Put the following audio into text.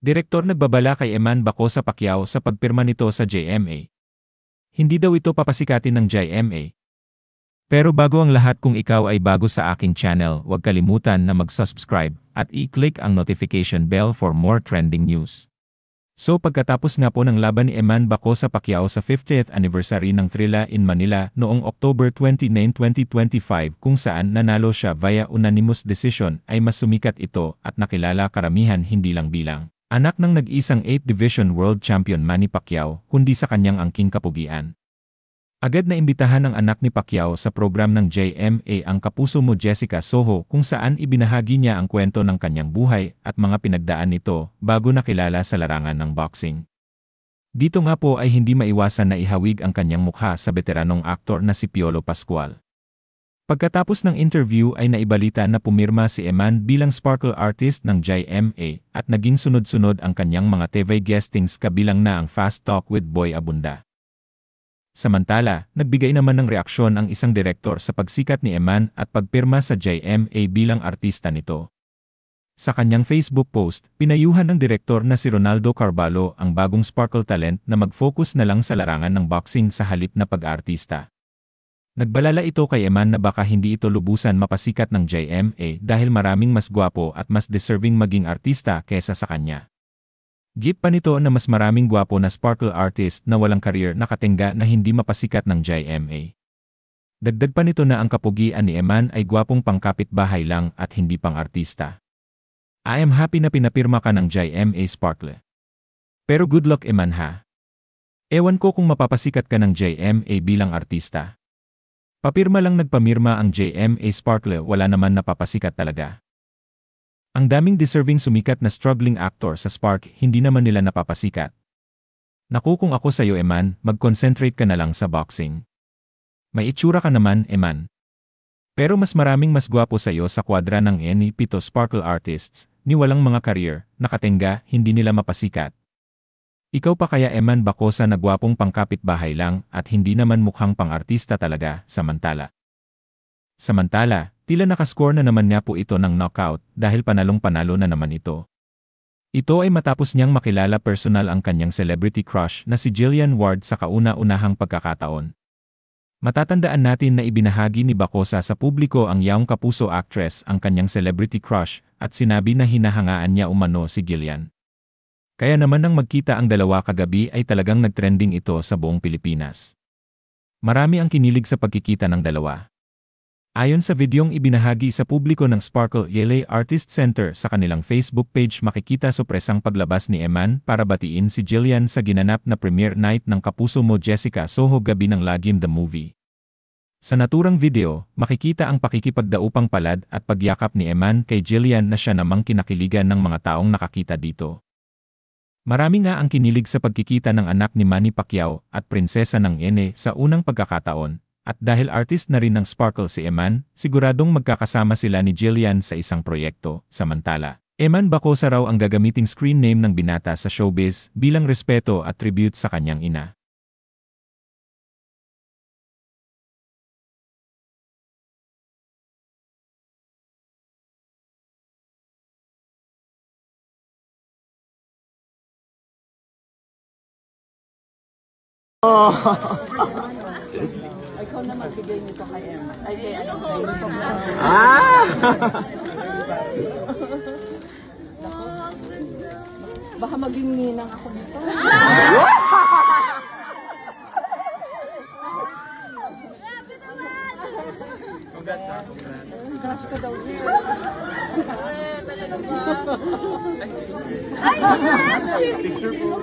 Direktor nagbabala kay Eman Bacosa Pacquiao sa pagpirma nito sa JMA. Hindi daw ito papasikatin ng JMA. Pero bago ang lahat, kung ikaw ay bago sa aking channel, huwag kalimutan na mag-subscribe at i-click ang notification bell for more trending news. So pagkatapos nga po ng laban ni Eman Bacosa Pacquiao sa 50th anniversary ng Thrilla in Manila noong October 29, 2025 kung saan nanalo siya via unanimous decision, ay mas sumikat ito at nakilala karamihan hindi lang bilang anak ng nag-isang 8th Division World Champion Manny Pacquiao, kundi sa kanyang angking kapugian. Agad na imbitahan ng anak ni Pacquiao sa program ng JMA ang Kapuso Mo Jessica Soho kung saan ibinahagi niya ang kwento ng kanyang buhay at mga pinagdaan nito bago nakilala sa larangan ng boxing. Dito nga po ay hindi maiwasan na ihawig ang kanyang mukha sa veteranong aktor na si Piolo Pascual. Pagkatapos ng interview ay naibalita na pumirma si Eman bilang sparkle artist ng JMA at naging sunod-sunod ang kanyang mga TV guestings kabilang na ang Fast Talk with Boy Abunda. Samantala, nagbigay naman ng reaksyon ang isang direktor sa pagsikat ni Eman at pagpirma sa JMA bilang artista nito. Sa kanyang Facebook post, pinayuhan ng direktor na si Ronaldo Carvalho ang bagong sparkle talent na mag-focus na lang sa larangan ng boxing sa halip na pag-artista. Nagbalala ito kay Eman na baka hindi ito lubusan mapasikat ng JMA dahil maraming mas gwapo at mas deserving maging artista kesa sa kanya. Gip pa nito na mas maraming gwapo na sparkle artist na walang career nakatingga na hindi mapasikat ng JMA. Dagdag pa nito na ang kapugian ni Eman ay gwapong pangkapitbahay lang at hindi pang artista. I am happy na pinapirma ka ng JMA Sparkle. Pero good luck Eman ha. Ewan ko kung mapapasikat ka ng JMA bilang artista. Papirma lang nagpamirma ang JMA Sparkle, wala naman napapasikat talaga. Ang daming deserving sumikat na struggling actor sa Spark, hindi naman nila napapasikat. Naku, kung ako sa'yo Eman, mag-concentrate ka na lang sa boxing. May itsura ka naman, Eman. Pero mas maraming mas gwapo sa'yo sa kwadra ng any 7 sparkle artists, ni walang mga career, nakatingga, hindi nila mapasikat. Ikaw pa kaya Eman Bacosa na gwapong pangkapitbahay lang at hindi naman mukhang pang-artista talaga, Samantala, tila nakascore na naman niya po ito ng knockout dahil panalong-panalo na naman ito. Ito ay matapos niyang makilala personal ang kanyang celebrity crush na si Jillian Ward sa kauna-unahang pagkakataon. Matatandaan natin na ibinahagi ni Bacosa sa publiko ang yaong kapuso actress ang kanyang celebrity crush at sinabi na hinahangaan niya umano si Jillian. Kaya naman nang magkita ang dalawa kagabi ay talagang nagtrending ito sa buong Pilipinas. Marami ang kinilig sa pagkikita ng dalawa. Ayon sa videong ibinahagi sa publiko ng Sparkle LA Artist Center sa kanilang Facebook page, makikita sorpresang paglabas ni Eman para batiin si Jillian sa ginanap na premiere night ng Kapuso Mo Jessica Soho gabi ng Lagim the Movie. Sa naturang video, makikita ang pakikipagdaupang palad at pagyakap ni Eman kay Jillian na siya namang kinakiligan ng mga taong nakakita dito. Marami nga ang kinilig sa pagkikita ng anak ni Manny Pacquiao at prinsesa ng Ene sa unang pagkakataon. At dahil artist na rin ng Sparkle si Eman, siguradong magkakasama sila ni Jillian sa isang proyekto. Samantala, Eman Bacosa raw ang gagamiting screen name ng binata sa showbiz bilang respeto at tribute sa kanyang ina. Ikaw na magbigay nito kay Emma. Ay, kay ano? Baka maging ninang ako dito. Crush ka daw niya. Ay, talaga ba? Ay, picture po.